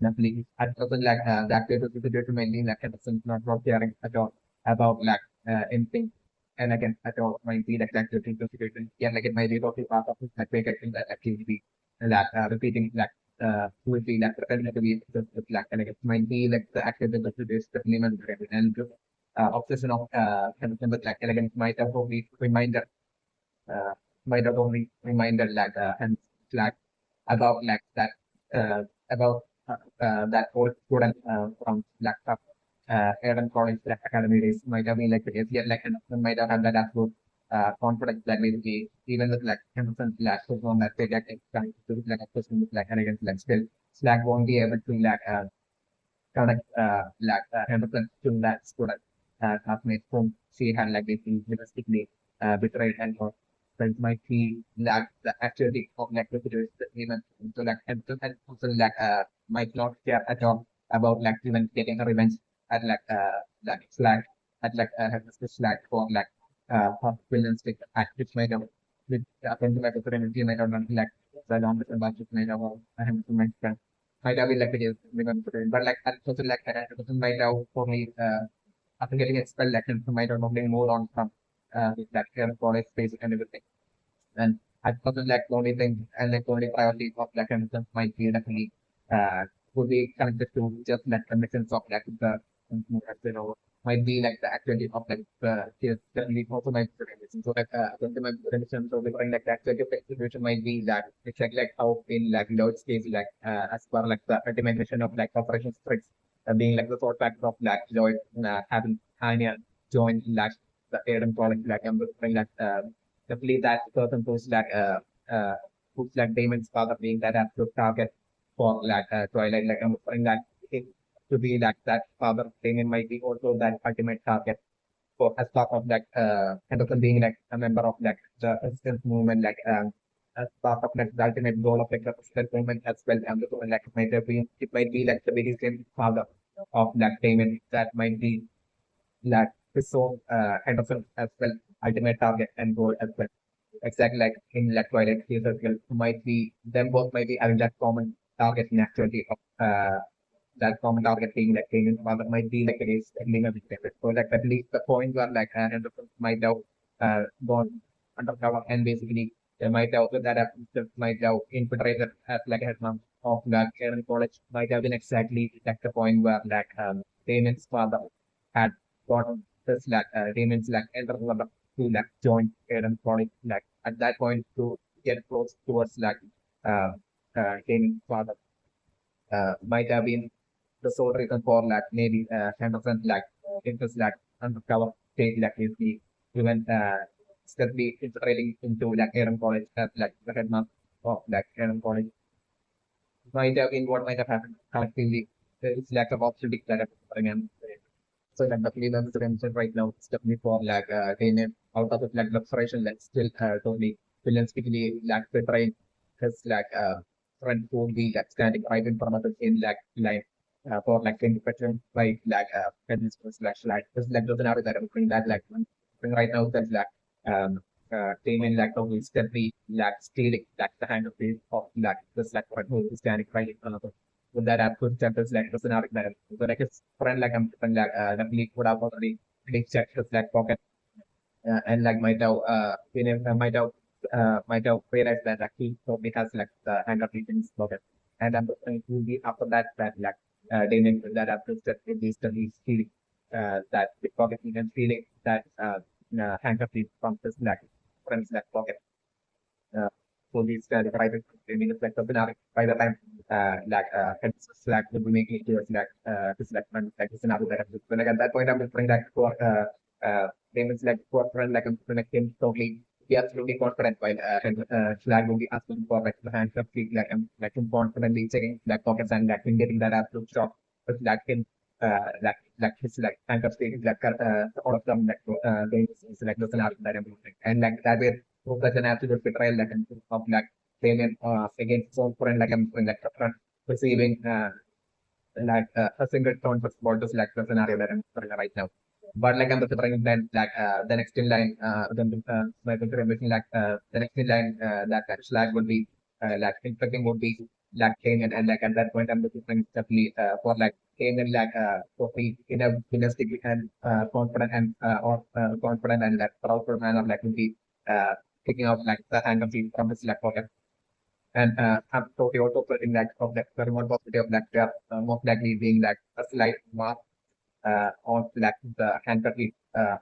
definitely at present like the activities is due to mainly like a person not caring at all about like anything and again at all might be like activity situation yeah like it might be totally part of it like making that activity like repeating like would be like repetitively just like and it might be like the activity that is the minimum and obsession of kind of like elegance might have only reminder uh, might have only reminder like and like about like that uh, about that old student from like Aaron College like academy days might have been like the yeah, like and might have had that absolute confidence that basically even with like 10% like on that they like trying to do like a person with like elegance like still Slack won't be able to like connect like 100% to that student classmate whom she had like basically realistically betrayed and or friends might feel like the actuality of like the even so like and also like might not care at all about like even getting a revenge at like Slack at like Slack for like villains with act which might have with according to my energy might have done like the long distance batches might have I have to mention might have been like it is but like that person like that person might have for me after getting expelled like might have normally moved on from that kind of college space and everything. And I thought like the only thing and like the only priority of like conditions might be definitely would be connected to just like conditions of like the you know might be like the activity of like the definitely also my conditions. So like according to my conditions so the like the activity of situation might be that it's like how in like Lloyd's case like as per like the implementation of like operations tricks being like the thought factor of like Lloyd having Anya join like the Aiden product like I'm like definitely that person uh who's like Damon's father being that absolute target for like Twilight like I'm referring that it to be like that father Damon might be also that ultimate target for as part of like Henderson being like a member of like the resistance movement like as part of like the ultimate goal of like the resistance movement as well and so, like it might be like the very same father of like Damon that might be like his own Henderson as well ultimate target and goal as well exactly like in like Twilight Phase as well, might be them both might be having that common target in actuality of that common target being like Kane's father might be like against being a victim. So like at least the point where like Anderson might have gone undercover and basically they might have that might have infiltrated as like a headman of that Karen College might have been exactly like the point where like Damon's father had gotten this like Damon's like elder brother to like join Aaron College like at that point to get close towards like uh, Damon's father might have been the sole reason for like maybe Henderson like interest like undercover state like is the even steadily infiltrating into like Aaron College as like the headmaster of like Aaron College might have been what might have happened collectively. It's lack of opportunity that I'm so like the freelance mentioned right now it's definitely for like Daniel out of it like the frustration like still totally realistically like betraying his like friend who will be like standing right in front of him in like line for like 20% by like slash like this like doesn't have that bring that like bring right now that's like Damien like totally steadily like stealing like the hand of like this like friend who is standing right in front of him with that absolute chapters like doesn't have that so like his friend like I'm like definitely would have already checked his like pocket and like might have realized that like he probably has like the hand of in his pocket and I'm going to be after that that like Damien that after that he's stealing that the pocket and stealing that handkerchief from his like friend's like pocket police private training is like something like by the time Slack will be making it to Slack to Slack and like this another that so like at that point I'm just putting that for payments like for friend like I'm like him totally be absolutely confident while Slack will be asking for like the hands of like I'm like him confidently checking Slack pockets and like him getting that absolute shock but Slack him like his like kind of state like all of them like going to like the scenario that I'm doing and like that way prove that an absolute betrayal like of like payment against his own friend like I'm like a friend receiving like a single tone for support is like the scenario that I'm doing right now. But like I'm the different line, like the next in line, my contribution, like the next in line, Schlag would be like infecting would be like Kenyan, and like at that point I'm looking for definitely for like Kenyan, like for me in a realistic and confident and or confident and like proud manner, like would be picking out like the hand of the from his like pocket. And I'm totally also putting like of that the remote possibility of like most likely being like a slight mark on like the handkerchief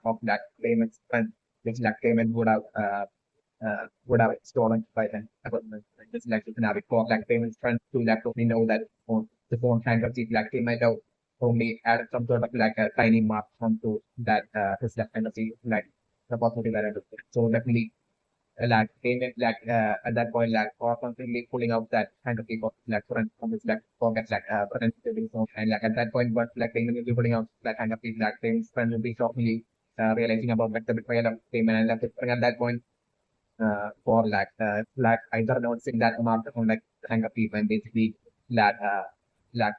of that payment spent, which that payment would have stolen by then. Just like the scenario for like payment spent to like we know that on the phone handkerchief like they might have only added some sort of like a tiny mark onto that his left handkerchief like the possibility that I looked at. So definitely like payment like at that point like or constantly pulling out that kind of people like from his like pockets like potentially so and like at that point but like payment will be pulling out that kind of people like things friend will be shockingly realizing about like the betrayal of payment and like at that point like either announcing that amount on like the hang of people and basically like like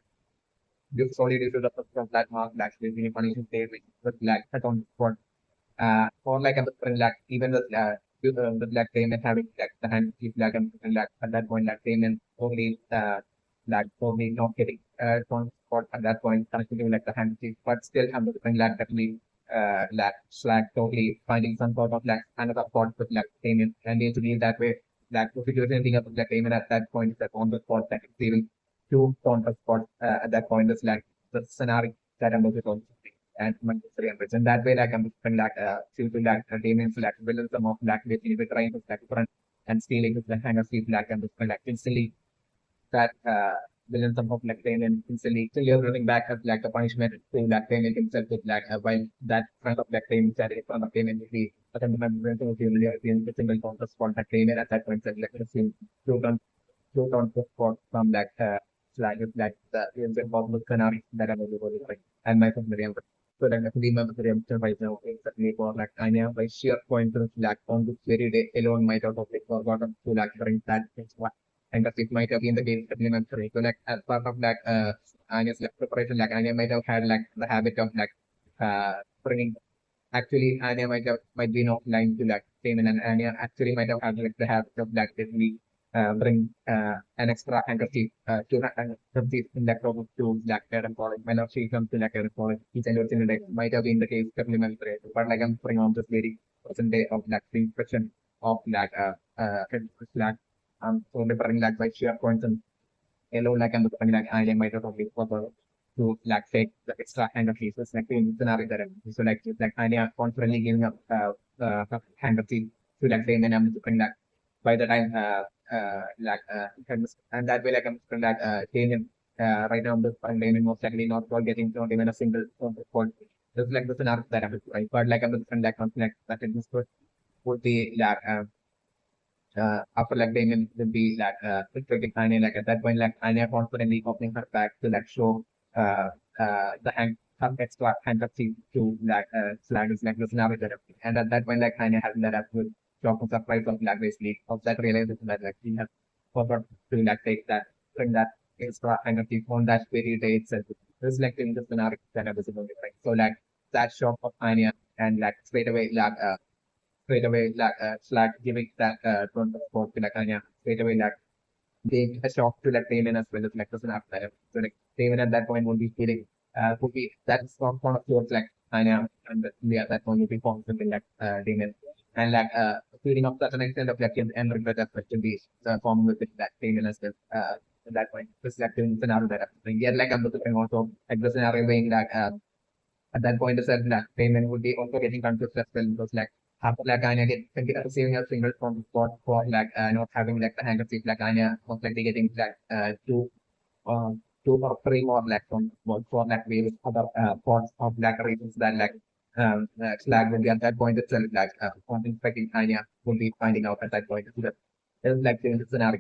solely due to the of that mark like basically punishing payment with like that on spot or like a different like even the black payment having like the hand keep black and like at that point like payment only like only not getting on spot at that point connecting like the hand keep but still have the different like definitely like slack totally finding some sort of like another spot with like payment and need to be that way like if you do anything about that payment at that point is that on the spot like it's even two on the spot at that point is like the scenario that I'm looking for and monetary ambition. And that way, like I'm different, like choosing like demons, like villains, some of like basically trying to like front and stealing with the hang of sleep, like I'm different, like instantly that villains some of like demon instantly still you're running back as like a punishment to that demon himself with like while that front of like demon said in front of demon will be but I'm remembering to the single counter spot that demon at that point said like the same shoot on the spot from like like the impossible scenario that I'm able to and my family. So like definitely my redemption right now is certainly for like Anya by sheer coincidence like on this very day alone might out of it forgot to like bring that is what and that it might have been the case supplementary. So like as part of like Anya's like preparation like Anya might have had like the habit of like bringing actually Anya might be not lying to like Damon and Anya actually might have had like the habit of like basically bring an extra handkerchief to handkerchief in that problem to like their employee. When she comes to like their employee, each and every single day might have been the case supplementary. But like I'm putting on this very present day of like the impression of like like so referring like by sheer coincidence alone like I'm looking like I might have only to like take the extra handkerchiefs like in scenario that so like Anya confidently giving up handkerchief to like say and then I'm looking like by the time and that way like I'm looking like Daniel right now I'm Daniel most likely not getting not even a single point. Just like the scenario that I'm right. But like I'm looking like something like that in this would be like after like Damien will be like tricking Anya like at that point like Anya confidently opening her back to like show the hand her extra handkerchief to like Slag is like the scenario that and at that point like Anya having that absolute shock and surprise of like basically of that realization that like she has forgot to like take that bring that extra handkerchief on that very day itself. Reflecting the scenario that I was about to right. So like that shock of Anya and like straight away like straight away like Slack giving that front of sport to like Anya straight away like being a shock to like Damon as well as like doesn't have that. So like Damon at that point would be feeling would be that's not one of yours like Anya and yeah that point would be formed something like Damon and like feeling of such an extent of like and regret that should be forming with that Damon as well. At that point, this is like the scenario that I'm yet like I'm looking also like the scenario being that at that point, the said that payment would be also getting confused as well because like after like Anya get receiving a single from spot for like not having like the handkerchief like Anya most likely getting like uh, two or three more like from for like various other forms of like reasons that like Slag will be at that point itself like on inspecting Anya will be finding out at that point. So that is like the scenario.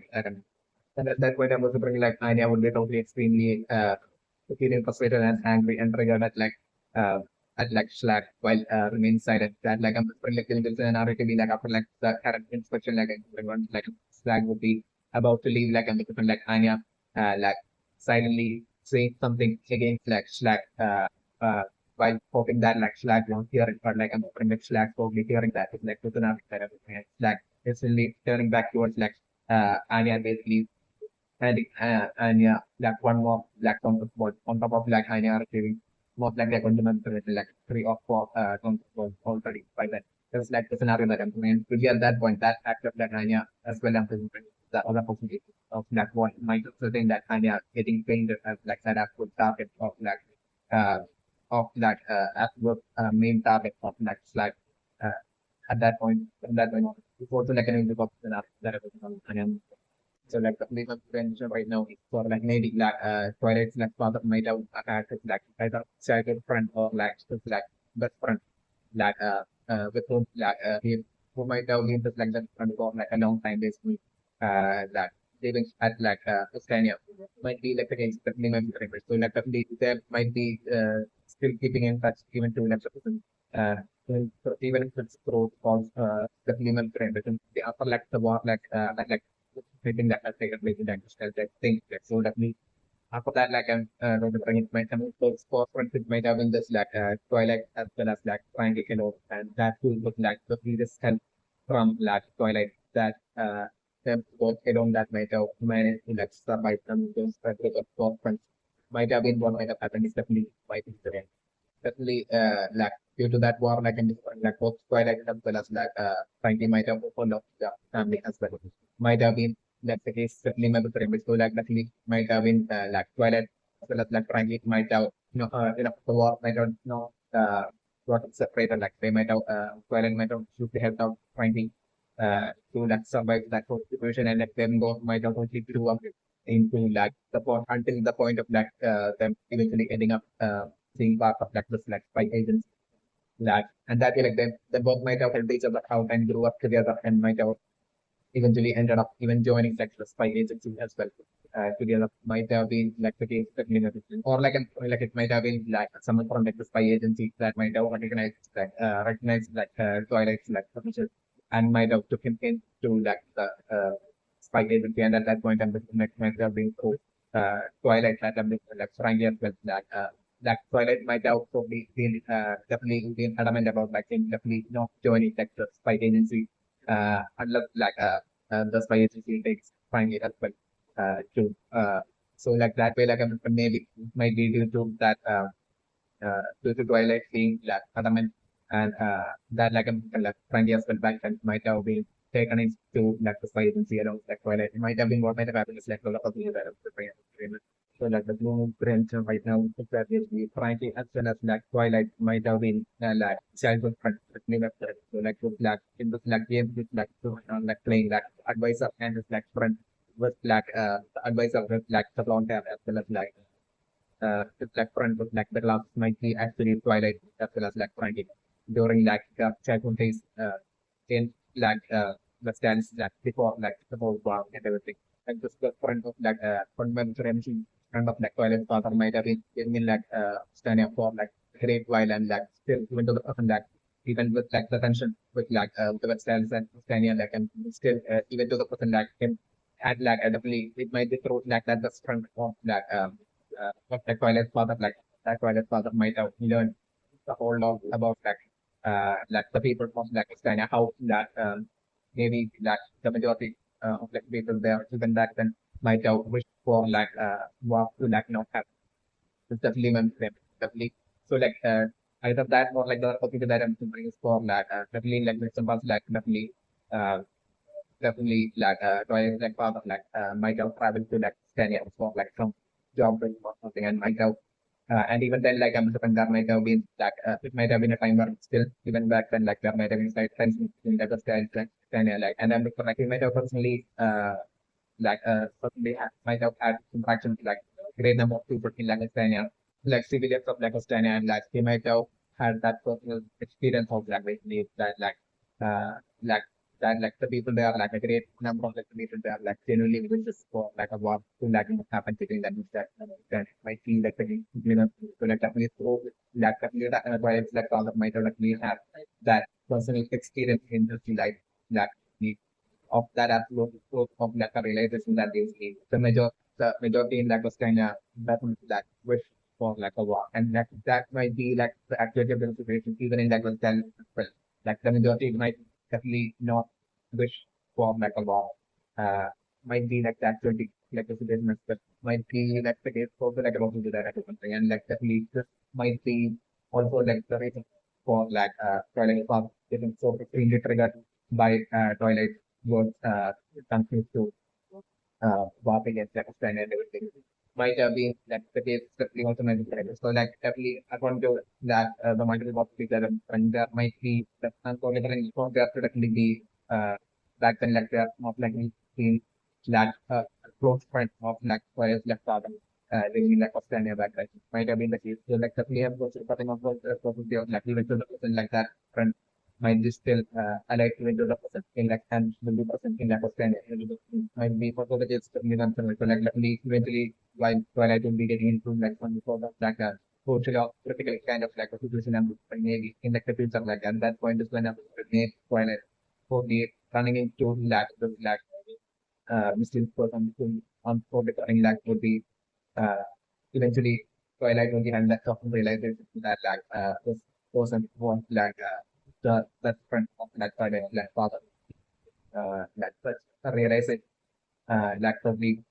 And at that point, I was bringing like Anya would be totally extremely feeling frustrated and angry and triggered uh, at like Schlag while remain silent. That like I'm like telling the scenario to be like after like the current inspection like everyone like Schlag would be about to leave like and like Anya like silently saying something against like Schlag while hoping that like Schlag won't hear it, but like I'm hoping that Schlag probably hearing that it's like with an that Schlag is really turning back towards like Anya basically and yeah, like one more like on top of like Anya receiving most likely like fundamental like three or four counterballs already by then. There's like the scenario that I'm going to be at that point that act of that Anya as well as the other possibility of that one might also think that Anya getting painted as like that actual target uh of that actual main target of that slide uh, at that point from that point on. It's also like an individual that I was on Anya. So like the legal prevention right now is for like maybe like toilets like father might have like either childhood friend or like just like best friend like with whom like he who might have been just like that friend for like a long time basically like living at like Australia might be like the case that minimum members. So like definitely there might be still keeping in touch even to like the person so even if it's through calls the minimum members and the upper like the war like I think that has taken place in that that thing. Like, so definitely after that, like I'm remembering it might have those four friends might have been this like Twilight as well as like Triangle Kilo and that too was like the previous help from like Twilight that them both alone that might have managed to like survive from those four friends might have been what might have happened is definitely might be the end. Definitely like due to that war like in like both Twilight as well as like Frankie might have followed the family as well. Might have been that's the case certainly maybe for him. So like definitely might have been like Twilight as well as like Frankie might have the war might have got separated like they might have Twilight might have shoot the head out Frankie to like survive that whole situation and like them both might have only grew up into like the point until the point of like them eventually ending up being part of like the like spy agents that and that way like they both might have helped each other out and grew up together and might have eventually ended up even joining like the spy agency as well. Together might have been like the case that, or like it might have been like someone from like the spy agency that might have recognized like Twilight's like official and might have took him into like the spy agency and at that point and like might have been through Twilight that like frankly as well that Twilight might have probably been definitely been adamant about like him definitely not joining like the spy agency unless like the spy agency takes find it as well to so like that way like maybe might be due to that due to Twilight being like adamant and that like Frankie as well back then might have been taken into like the spy agency around like Twilight. It might have been what might have happened is like a lot of the so like the blue print right now is obviously Frankie as well as like Twilight might have been like childhood friends with me so like with like in this like game with like like playing like advisor and his like friend with like the advisor with like the blonde hair as well as like it's like front with like the glass might be actually Twilight as well as like Frankie during like childhood days in like the stands like before like the whole war and everything. And just the front of like fundamental MC front of like Twilight father might have been like standing up for like great while and like still even to the person like even with like the tension with like the stands and standing like and still even to the person like him had like definitely it might be through like that the strength of like what the toilet father like that toilet father might have learned the whole lot about like the people from like China, how that maybe like the majority of like people there even back then might have wished for like war to like not have it's definitely meant them definitely so like either that or like the opportunity that I'm thinking is for like definitely like examples like uh definitely like toilet like father like might have traveled to like China for like some job or something and might have and even then, like I'm certain there might have been like it might have been a time where still even back then, like there might have been slight tension in that style, like and then like we might have personally certainly might have had interactions with, like great number of people in Pakistan, like civilians of Pakistan, and like they might have had that personal experience of like basically that uh like like the people there like a great number of like, the people there like genuinely wishes for like a war to like happen between them that might feel like so like definitely so like definitely that why it's like all of might have like we have that personal experience in this life like of that absolute proof of like a realization that is the majority in like was kind of that wish for like a walk, and that might be like the activity of the situation, even in like well, like the majority might definitely not wish for like a walk. Uh, might be like the activity, like the situation, but might be like the case also like about to do that or something, and like definitely this might be also like the reason for like toilet park getting so extremely triggered by toilet words confused to warping and Pakistan and everything. Might have been that the case especially also might be correct. So like definitely according to that the multiple possibilities that and there might be the uncoordinated response there to definitely be back then like there of like seen that close friend of like whereas left father living like Australia back then. Might have been the case. So like definitely have those cutting off the possibility of like even to the person like that friend might be still alive even to the person in like and will be person in like Australia might be for the kids definitely concerned. So like definitely eventually while I will be getting into like one before that like a social or critical kind of like a situation I'm maybe in like the future like at that point is when I'm made while I for the running into like Muslim person who on for the running like would be uh eventually Twilight only had that often realization that like this person was like the that friend of that Twilight like father that such a realization like probably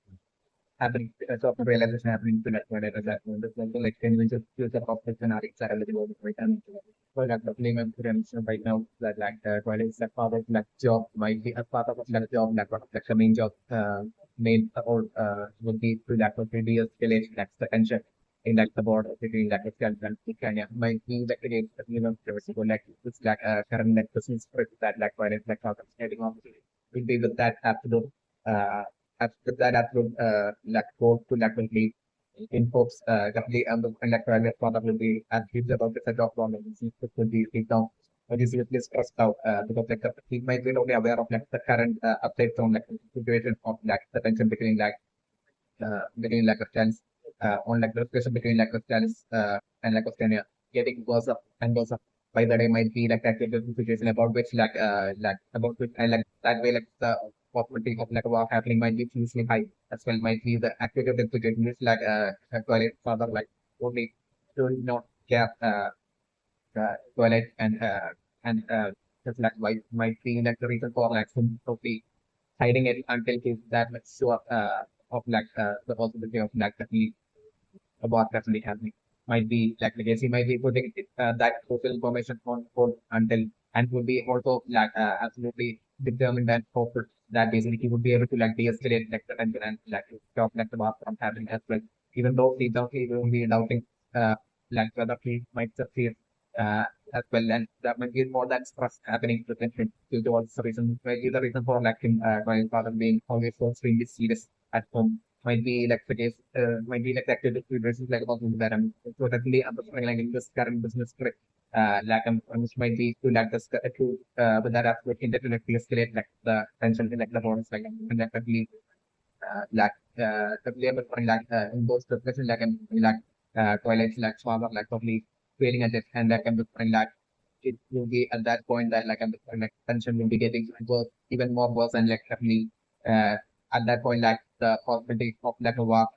happening, sort of realization happening to that point at that point. It's like conventional future of the scenario are eligible for it. And for that, the claim and mention right now that like Twilight is like part of like job might be a part of like job like one of like the main job main or would be to like for 3 years escalation that's the tension in like the border between like Israel and Kenya might be like the case that so like it's like current like business script that like Twilight like how heading on will be with that absolute uh after that, after like go to like will be in hopes definitely and like private product will be and he's about to set off on the disease it will be take down this is stressed out because like he might be only aware of like the current updates on like the situation of like the tension between like Australians on like the discussion between like Australians and like Australia getting worse up and worse up by the day might be like that situation about which like about which and like that way like the possibility of like a war happening might be hugely high as well might be the activity of the situation is like toilet further like only do not care toilet and just like why might be like the reason for like some of the hiding it until he's that much sure of like the possibility of like definitely about definitely happening. Might be like the case he might be putting that social information on hold until and would be also like absolutely determined and hopeful that basically he would be able to like de-escalate like the tension and like stop like the war from happening as well. Even though he will be doubting like whether he might succeed uh, as well and that might be more than stress happening to tension due to all the reason maybe the reason for like him grandfather being always so extremely serious at home might be like the case, might be like the activity versus like about that so definitely I'm like in this current business trip, like which might be to like this to with that aspect in that like escalate like the tension in like the bonus like and like definitely like the labor for like in those discussion like and like toilets like shower like probably failing at it and like I'm like it will be at that point that like I'm like tension will be getting worse even more worse and like definitely uh at that point like the possibility of like a war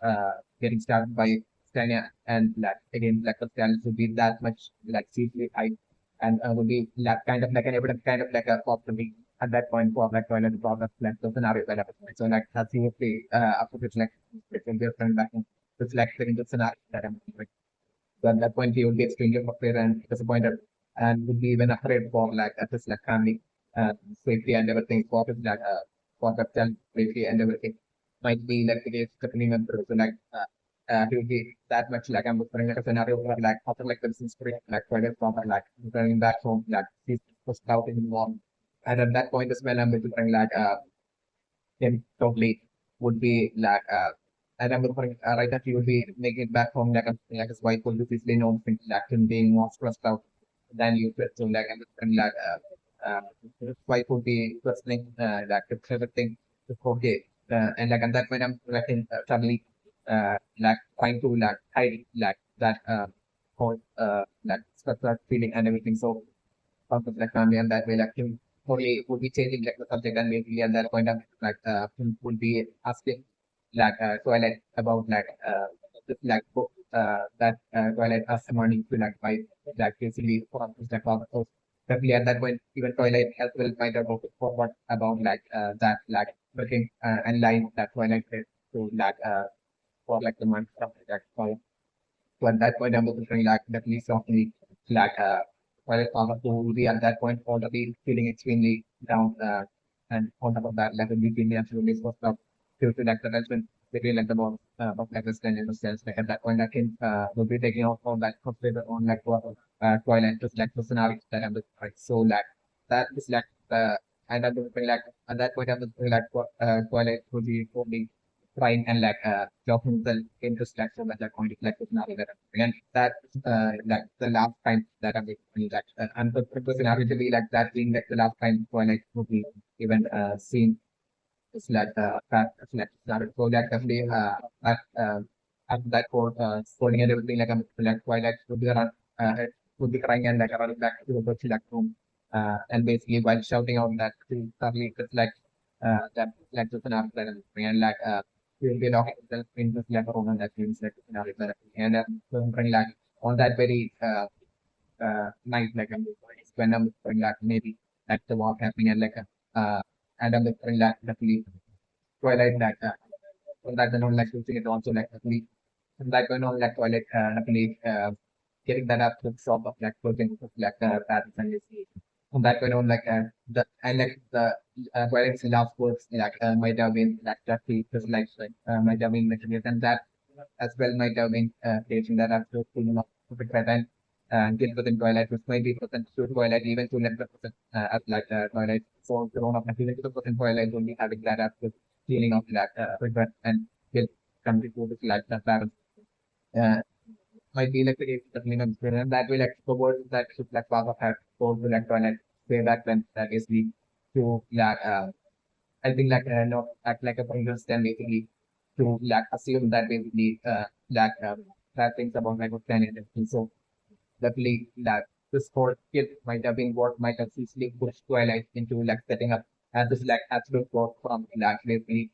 getting started by Stania and like again like the challenge would be that much like seriously high and would be like kind of like an evidence kind of like a possibility at that point for like toilet problem like the scenario that happens. So like that's seriously after it's like it's in different back it's like the scenario that I'm like so at that point, he would be extremely frustrated and disappointed, and would be even afraid for like at his like family safety and everything, for the child safety and everything. Might be like the case happening and so like he would be that much like I'm referring like a scenario where like after like the history like further from like returning back home like he's pushed out in the war. And at that point as well, I'm referring like him totally would be like and I'm referring right that he would be making it back home like his wife would be physically known things like him being more stressed out than you could so like and like his wife would be questioning like if everything is okay and like at that point I'm like suddenly like trying to like hide like that whole like stressed out feeling and everything so of like family and that way like him totally would be changing like the subject and maybe at that point of like him would be asking like toilet about like this like book that Twilight as money to like buy that basically for like so definitely at that point even Twilight as well might have voted forward about like that like looking and line that Twilight did to like for like the month stuff like that. So at that point, I'm looking like definitely softly like while it's on to be at that point already feeling extremely down and on top of that like between the absolutely supposed to due to like the tension between like the bonds of like the stand in the sense like at that point I can will be taking off on that consider on like what Twilight just like personality that I'm looking like so like that is like and I'm looking like at that point I'm looking like what Twilight would be only trying and like drop himself into structure at that point it's like personality that I'm doing. And that like the last time that I'm doing that and the personality to be like that being like the last time Twilight would be even seen it's like it's like started so that definitely at that point scolding and everything like like Twilight would be around it would be crying and like running back to the like room and basically while shouting out that to suddenly it's like that like the scenario that I'm doing and like you'll be locking yourself into this like room and that means like the scenario that I'm doing. And bring like on that very night like when I'm doing like maybe like the walk happening and like and I'm doing like definitely Twilight that that then on like using it also like actually that going on like Twilight actually getting that up to the shop of like clothing like patterns and this and that going on like the and like the Twilight's last words like might have been like definitely just like might have been mentioned and that as well might have been facing that after pulling up the pattern and get within Twilight which might be percent to Twilight even to let the percent as like Twilight so grown up and even to the percent Twilight only having that after feeling of that regret and guilt coming to this like that balance uh, might be like the case definitely not good and that will like the word that should like part of have told to like Twilight say that when that is the to like I think like not act like a pointers then basically to like assume that basically like that things about like what planet and so definitely that this whole kid might have been what might have easily pushed Twilight into like setting up as this like absolute work from like basically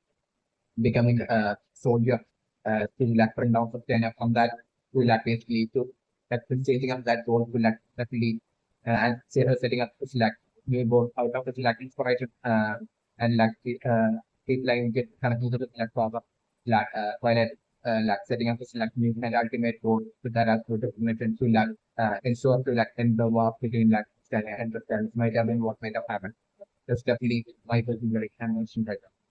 becoming a soldier to like bring down China from that to like basically to like changing up that role to like definitely and say her setting up this like new board out of this like inspiration and like keep like get kind of into the like proper like like setting up this like new and ultimate goal with that as to implement to like ensure to like end the war between like China and the might have been what might have happened. That's definitely my personal recommendation right